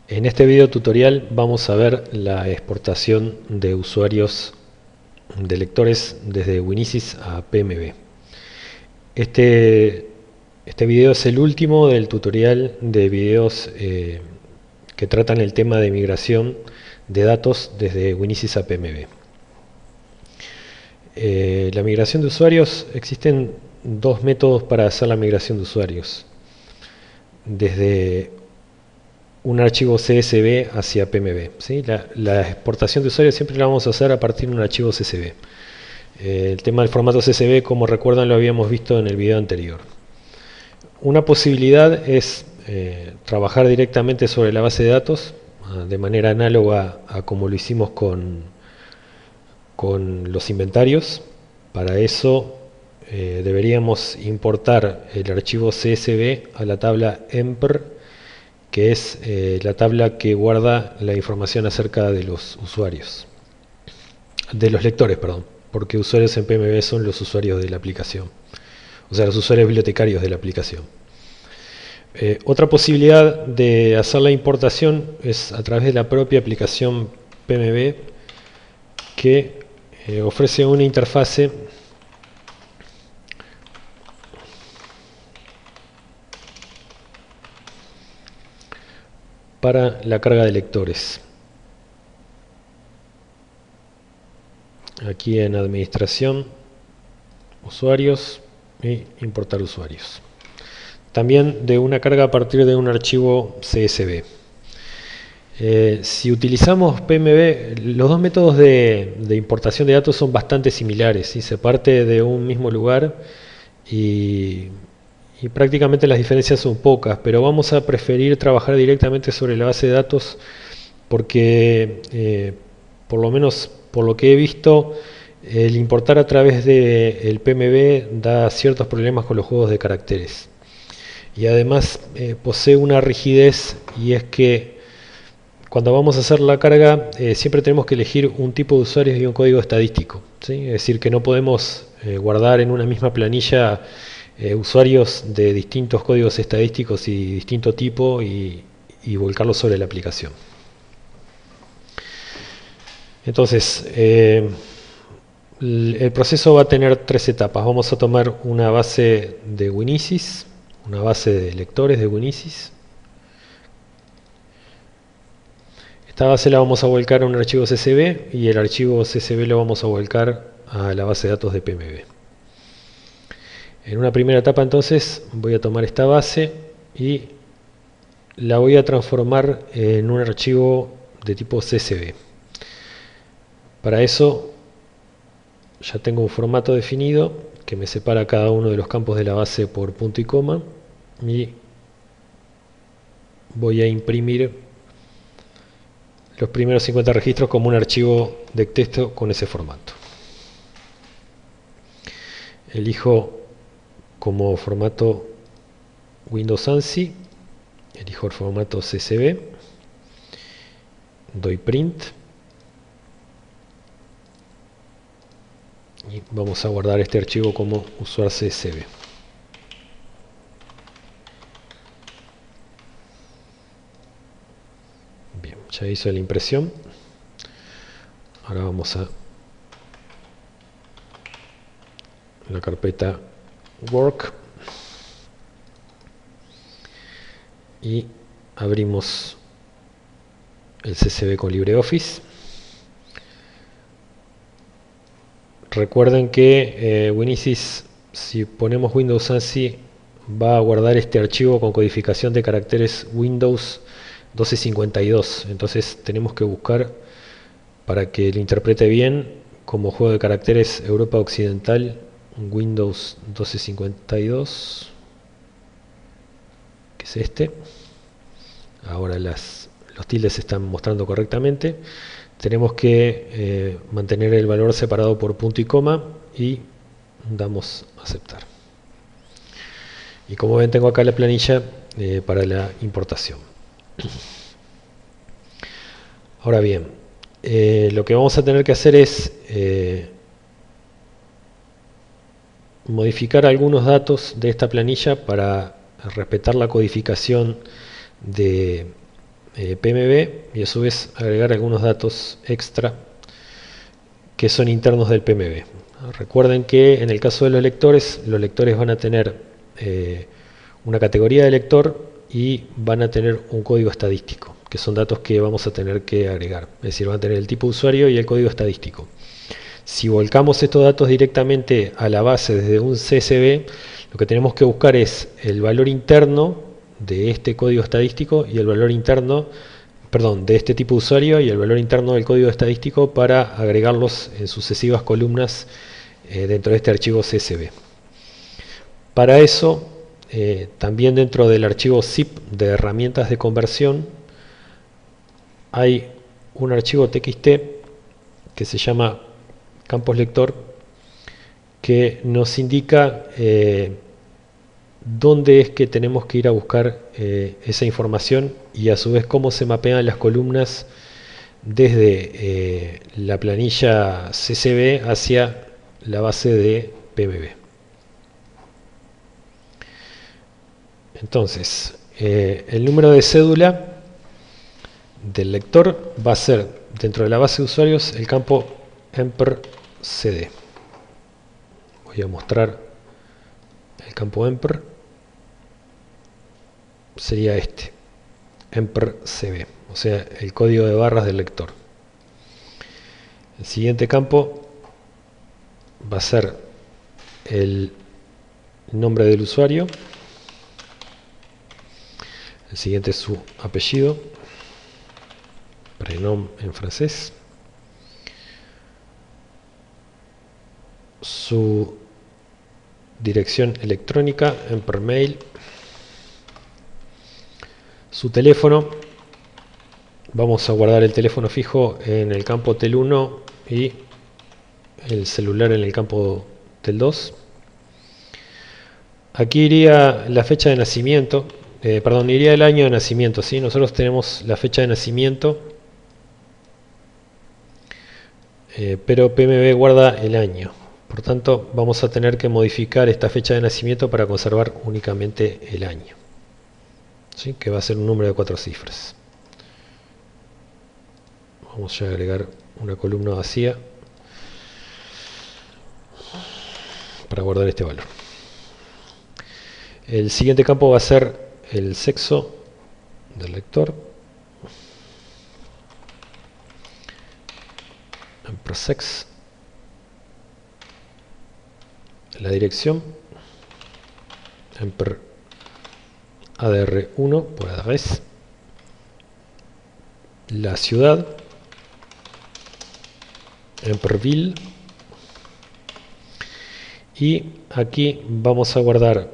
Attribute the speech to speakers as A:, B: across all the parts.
A: En este video tutorial vamos a ver la exportación de usuarios de lectores desde Winisys a PMB. Este video es el último del tutorial de videos que tratan el tema de migración de datos desde Winisys a PMB. La migración de usuarios, existen dos métodos para hacer la migración de usuarios. Desde un archivo CSV hacia PMB. ¿Sí? La exportación de usuarios siempre la vamos a hacer a partir de un archivo CSV. El tema del formato CSV, como recuerdan, lo habíamos visto en el video anterior. Una posibilidad es trabajar directamente sobre la base de datos de manera análoga a como lo hicimos con los inventarios. Para eso deberíamos importar el archivo CSV a la tabla EMPR, que es la tabla que guarda la información acerca de los usuarios, de los lectores, perdón, porque usuarios en PMB son los usuarios de la aplicación, o sea, los usuarios bibliotecarios de la aplicación. Otra posibilidad de hacer la importación es a través de la propia aplicación PMB, que ofrece una interfase para la carga de lectores. Aquí en administración, usuarios y importar usuarios. También de una carga a partir de un archivo CSV. Si utilizamos PMB, los dos métodos de importación de datos son bastante similares, ¿sí? Se parte de un mismo lugar y prácticamente las diferencias son pocas, pero vamos a preferir trabajar directamente sobre la base de datos porque por lo menos por lo que he visto, el importar a través del PMB da ciertos problemas con los juegos de caracteres. Y además posee una rigidez, y es que cuando vamos a hacer la carga siempre tenemos que elegir un tipo de usuarios y un código estadístico, ¿sí? Es decir, que no podemos guardar en una misma planilla usuarios de distintos códigos estadísticos y distinto tipo y volcarlos sobre la aplicación. Entonces, el proceso va a tener tres etapas. Vamos a tomar una base de Winisys, una base de lectores de Winisys. Esta base la vamos a volcar a un archivo CSV y el archivo CSV lo vamos a volcar a la base de datos de PMB. En una primera etapa entonces voy a tomar esta base y la voy a transformar en un archivo de tipo CSV. Para eso ya tengo un formato definido que me separa cada uno de los campos de la base por punto y coma, y voy a imprimir los primeros 50 registros como un archivo de texto con ese formato. Elijo como formato Windows ANSI, elijo el formato CSV, doy print y vamos a guardar este archivo como usuario CSV. Bien, ya hizo la impresión. Ahora vamos a la carpeta Work y abrimos el CSV con LibreOffice. Recuerden que Winisys, si ponemos Windows ANSI, va a guardar este archivo con codificación de caracteres Windows 1252. Entonces tenemos que buscar, para que lo interprete bien, como juego de caracteres Europa Occidental Windows 1252, que es este. Ahora los tildes se están mostrando correctamente. Tenemos que mantener el valor separado por punto y coma y damos a aceptar. Y como ven, tengo acá la planilla para la importación. Ahora bien, lo que vamos a tener que hacer es modificar algunos datos de esta planilla para respetar la codificación de PMB y a su vez agregar algunos datos extra que son internos del PMB. Recuerden que en el caso de los lectores van a tener una categoría de lector y van a tener un código estadístico, que son datos que vamos a tener que agregar. Es decir, van a tener el tipo de usuario y el código estadístico. Si volcamos estos datos directamente a la base desde un CSV, lo que tenemos que buscar es el valor interno de este código estadístico y el valor interno, perdón, de este tipo de usuario y el valor interno del código estadístico para agregarlos en sucesivas columnas dentro de este archivo CSV. Para eso, también dentro del archivo zip de herramientas de conversión hay un archivo txt que se llama campos lector, que nos indica dónde es que tenemos que ir a buscar esa información y a su vez cómo se mapean las columnas desde la planilla CSV hacia la base de PMB. Entonces, el número de cédula del lector va a ser, dentro de la base de usuarios, el campo emper.cd. Voy a mostrar el campo emper. Sería este, emper.cb, o sea, el código de barras del lector. El siguiente campo va a ser el nombre del usuario. El siguiente es su apellido, prénom en francés. Su dirección electrónica en per mail. Su teléfono, vamos a guardar el teléfono fijo en el campo tel1 y el celular en el campo tel2. Aquí iría la fecha de nacimiento, perdón, iría el año de nacimiento, ¿sí? Nosotros tenemos la fecha de nacimiento, pero PMB guarda el año. Por tanto, vamos a tener que modificar esta fecha de nacimiento para conservar únicamente el año, ¿sí? Que va a ser un número de 4 cifras. Vamos a agregar una columna vacía para guardar este valor. El siguiente campo va a ser el sexo del lector. Sex. La dirección. ADR1 por adres. La ciudad. Ville. Y aquí vamos a guardar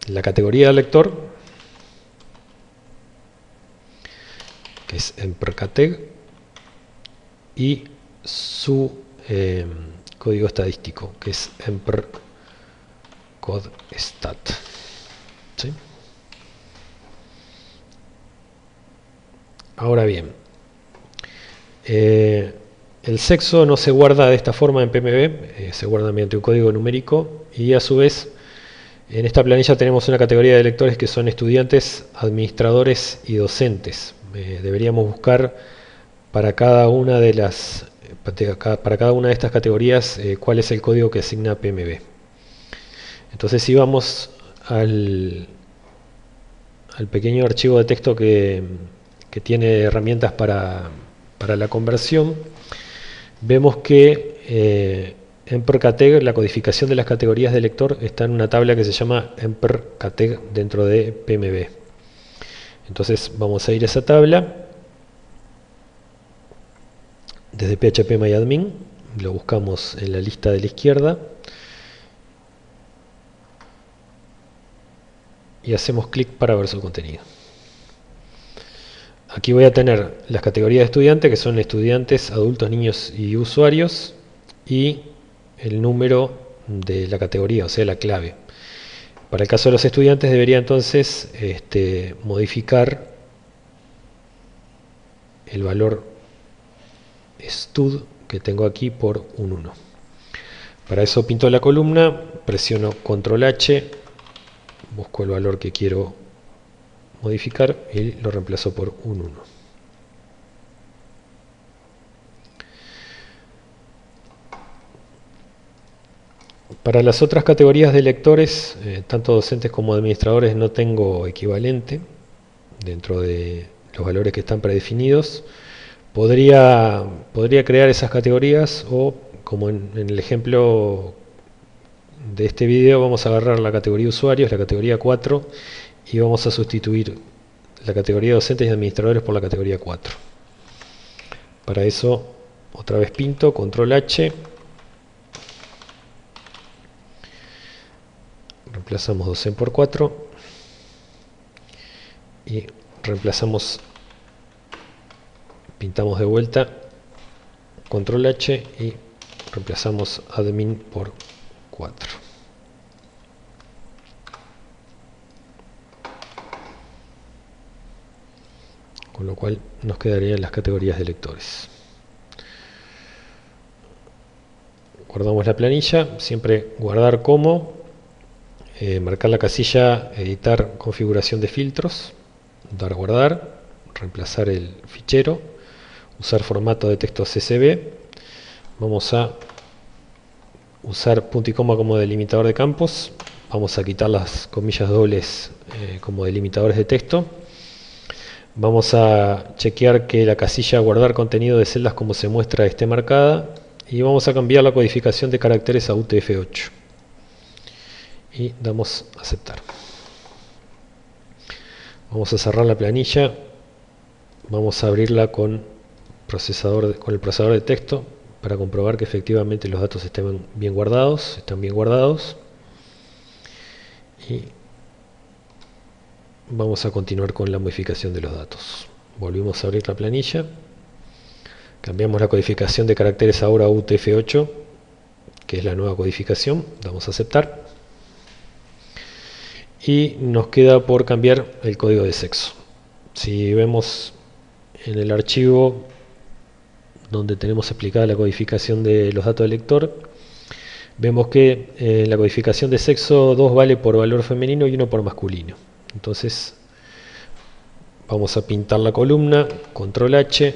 A: la categoría del lector, que es empercateg, y su código estadístico, que es empercodestat. ¿Sí? Ahora bien, el sexo no se guarda de esta forma en PMB, se guarda mediante un código numérico y a su vez en esta planilla tenemos una categoría de lectores que son estudiantes, administradores y docentes. Deberíamos buscar para cada una de estas categorías cuál es el código que asigna PMB. Entonces si vamos al pequeño archivo de texto que tiene herramientas para la conversión, vemos que empercateg, la codificación de las categorías de lector, está en una tabla que se llama empercateg dentro de PMB. Entonces vamos a ir a esa tabla desde phpMyAdmin, lo buscamos en la lista de la izquierda y hacemos clic para ver su contenido. Aquí voy a tener las categorías de estudiantes, que son estudiantes, adultos, niños y usuarios, y el número de la categoría, o sea, la clave. Para el caso de los estudiantes debería entonces modificar el valor stud que tengo aquí por un 1. Para eso pinto la columna, presiono control H, busco el valor que quiero modificar y lo reemplazo por un 1. Para las otras categorías de lectores, tanto docentes como administradores, no tengo equivalente dentro de los valores que están predefinidos. Podría crear esas categorías o, como en el ejemplo de este video, vamos a agarrar la categoría usuarios, la categoría 4, y vamos a sustituir la categoría docentes y administradores por la categoría 4. Para eso, otra vez pinto, control H, reemplazamos docent por 4 y reemplazamos, pintamos de vuelta, control H y reemplazamos admin por 4. Con lo cual nos quedarían las categorías de lectores. Guardamos la planilla, siempre guardar como, marcar la casilla editar configuración de filtros, dar guardar, reemplazar el fichero, usar formato de texto CSV. Vamos a usar punto y coma como delimitador de campos, vamos a quitar las comillas dobles como delimitadores de texto. Vamos a chequear que la casilla guardar contenido de celdas como se muestra esté marcada y vamos a cambiar la codificación de caracteres a UTF-8 y damos a aceptar. Vamos a cerrar la planilla, vamos a abrirla con el procesador de texto para comprobar que efectivamente los datos estén bien guardados, y vamos a continuar con la modificación de los datos. Volvimos a abrir la planilla, cambiamos la codificación de caracteres ahora a UTF-8, que es la nueva codificación, damos a aceptar. Y nos queda por cambiar el código de sexo. Si vemos en el archivo donde tenemos explicada la codificación de los datos del lector, vemos que en la codificación de sexo 2 vale por valor femenino y 1 por masculino. Entonces vamos a pintar la columna, control H,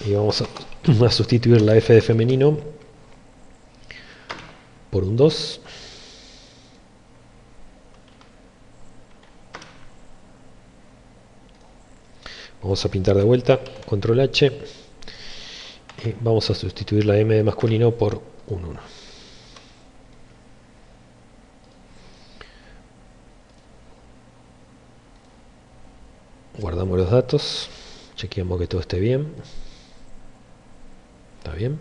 A: y vamos a sustituir la F de femenino por un 2. Vamos a pintar de vuelta, control H, y vamos a sustituir la M de masculino por un 1. Guardamos los datos, chequeamos que todo esté bien. Está bien.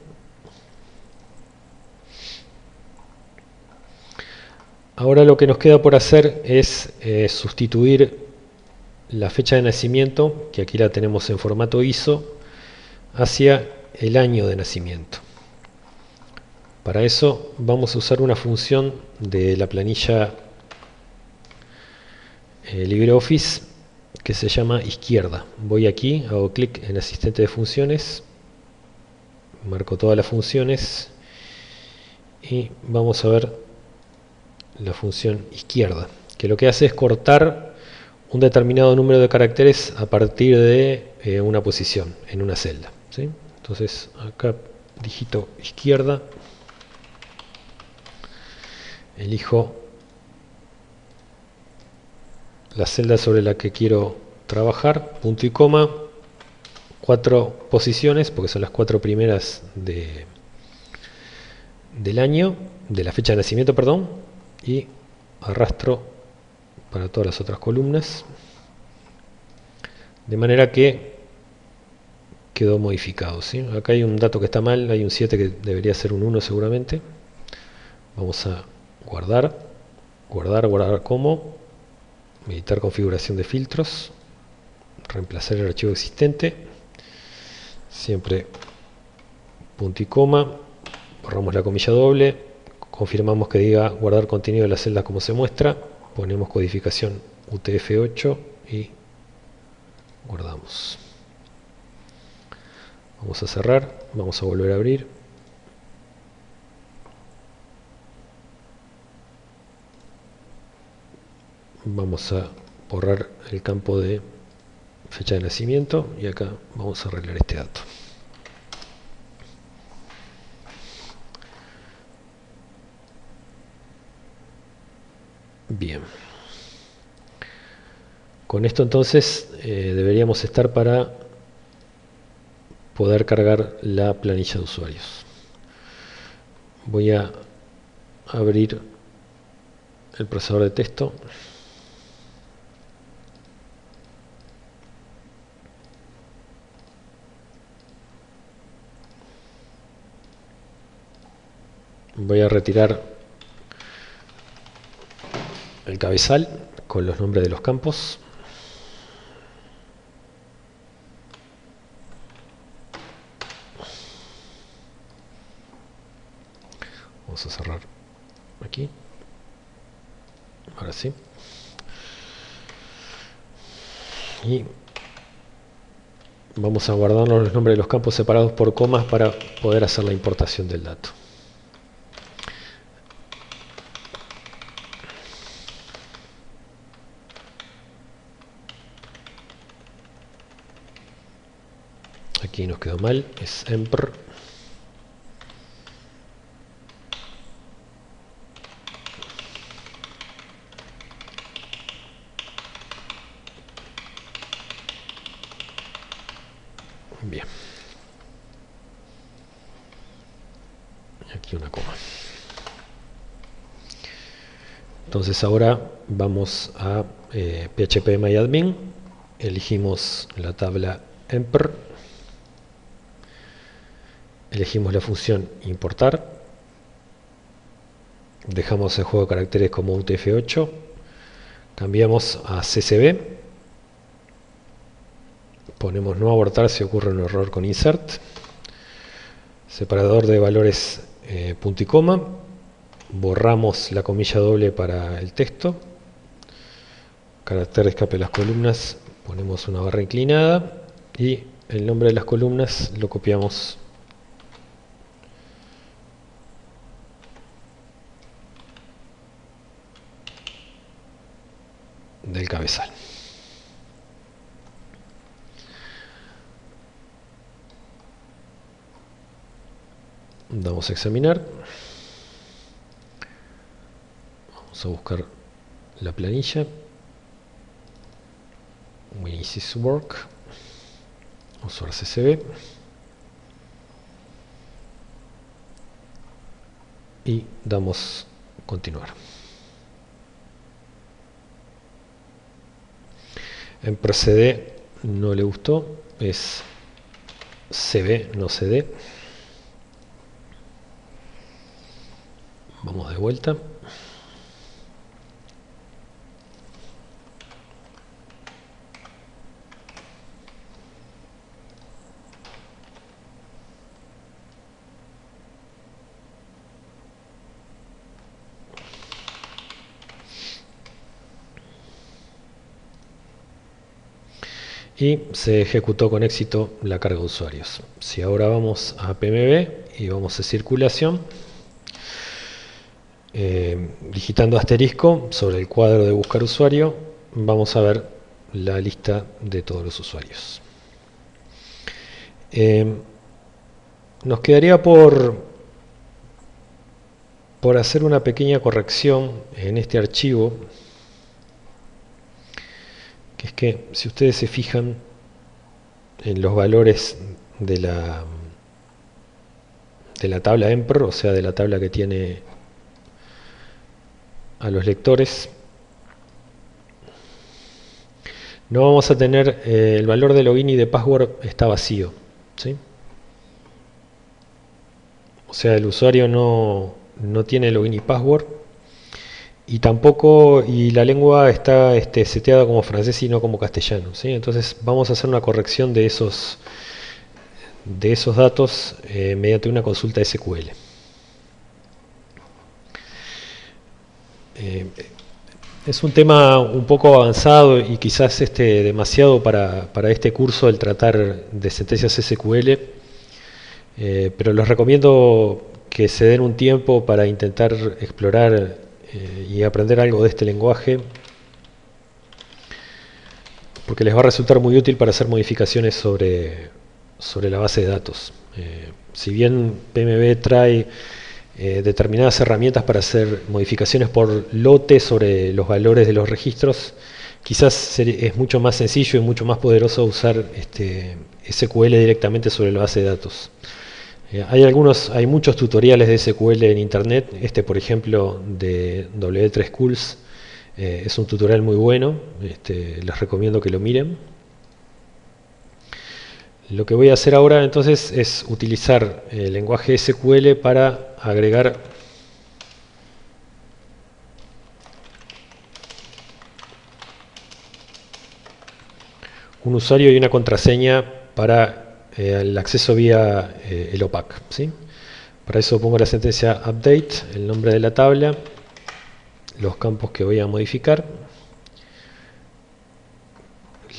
A: Ahora lo que nos queda por hacer es sustituir la fecha de nacimiento, que aquí la tenemos en formato ISO, hacia el año de nacimiento. Para eso vamos a usar una función de la planilla LibreOffice que se llama izquierda. Voy aquí, hago clic en asistente de funciones, marco todas las funciones y vamos a ver la función izquierda, que lo que hace es cortar un determinado número de caracteres a partir de una posición en una celda, ¿sí? Entonces acá digito izquierda, elijo la celda sobre la que quiero trabajar, punto y coma, 4 posiciones, porque son las 4 primeras del año, de la fecha de nacimiento, perdón, y arrastro para todas las otras columnas, de manera que quedó modificado, ¿sí? Acá hay un dato que está mal, hay un 7 que debería ser un 1 seguramente. Vamos a guardar como, editar configuración de filtros, reemplazar el archivo existente, siempre punto y coma, borramos la comilla doble, confirmamos que diga guardar contenido de las celdas como se muestra, ponemos codificación UTF-8 y guardamos. Vamos a cerrar, vamos a volver a abrir. Vamos a borrar el campo de fecha de nacimiento y acá vamos a arreglar este dato. Bien. Con esto entonces deberíamos estar para poder cargar la planilla de usuarios. Voy a abrir el procesador de texto. Voy a retirar el cabezal con los nombres de los campos. Vamos a cerrar aquí. Ahora sí. Y vamos a guardarnos los nombres de los campos separados por comas para poder hacer la importación del dato. Aquí nos quedó mal, es empr. Bien. Aquí una coma. Entonces ahora vamos a phpMyAdmin. Elegimos la tabla empr. Elegimos la función importar. Dejamos el juego de caracteres como UTF-8. Cambiamos a CSV. Ponemos no abortar si ocurre un error con insert. Separador de valores punto y coma. Borramos la comilla doble para el texto. Carácter de escape de las columnas. Ponemos una barra inclinada. Y el nombre de las columnas lo copiamos del cabezal. Damos a examinar. Vamos a buscar la planilla. Windows Work. Usuario CSV. Y damos continuar. En procede no le gustó, es cv, no cd. Vamos de vuelta. Y se ejecutó con éxito la carga de usuarios. Si ahora vamos a PMB y vamos a circulación, digitando asterisco sobre el cuadro de buscar usuario, vamos a ver la lista de todos los usuarios. Nos quedaría por hacer una pequeña corrección en este archivo, que es que si ustedes se fijan en los valores de la tabla empr, o sea de la tabla que tiene a los lectores, no vamos a tener el valor de login y de password está vacío, ¿sí? O sea, el usuario no tiene login y password, y tampoco, y la lengua está seteada como francés y no como castellano, ¿sí? Entonces vamos a hacer una corrección de esos datos mediante una consulta SQL. Es un tema un poco avanzado y quizás demasiado para este curso el tratar de sentencias SQL, pero les recomiendo que se den un tiempo para intentar explorar y aprender algo de este lenguaje, porque les va a resultar muy útil para hacer modificaciones sobre la base de datos. Si bien PMB trae determinadas herramientas para hacer modificaciones por lote sobre los valores de los registros, quizás es mucho más sencillo y mucho más poderoso usar SQL directamente sobre la base de datos. Hay muchos tutoriales de SQL en internet. Por ejemplo, de W3 Schools, es un tutorial muy bueno. Les recomiendo que lo miren. Lo que voy a hacer ahora entonces es utilizar el lenguaje SQL para agregar un usuario y una contraseña para el acceso vía el OPAC, ¿sí? Para eso pongo la sentencia update, el nombre de la tabla, los campos que voy a modificar.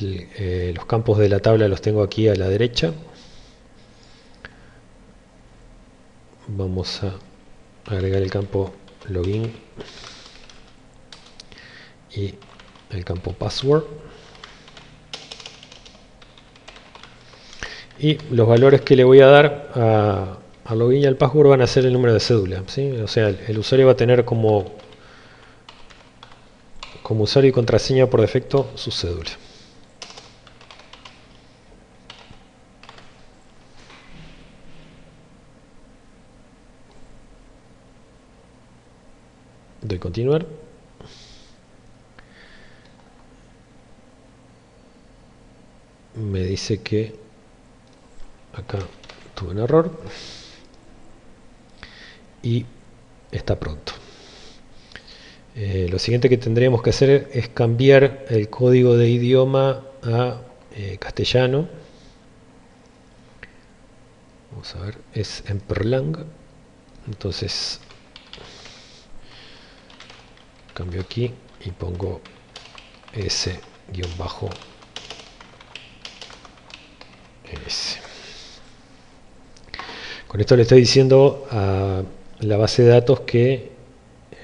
A: Los campos de la tabla los tengo aquí a la derecha. Vamos a agregar el campo login y el campo password. Y los valores que le voy a dar al login y al password van a ser el número de cédula, ¿sí? O sea, el usuario va a tener como usuario y contraseña por defecto su cédula. Doy continuar. Me dice que acá tuve un error y está pronto. Lo siguiente que tendríamos que hacer es cambiar el código de idioma a castellano. Vamos a ver, es en Perlang. Entonces cambio aquí y pongo S-S. Con esto le estoy diciendo a la base de datos que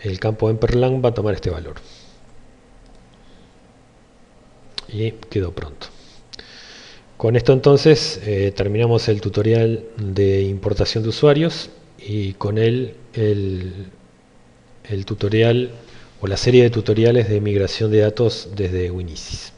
A: el campo Perlang va a tomar este valor. Y quedó pronto. Con esto entonces terminamos el tutorial de importación de usuarios y con él el tutorial o la serie de tutoriales de migración de datos desde Winisis.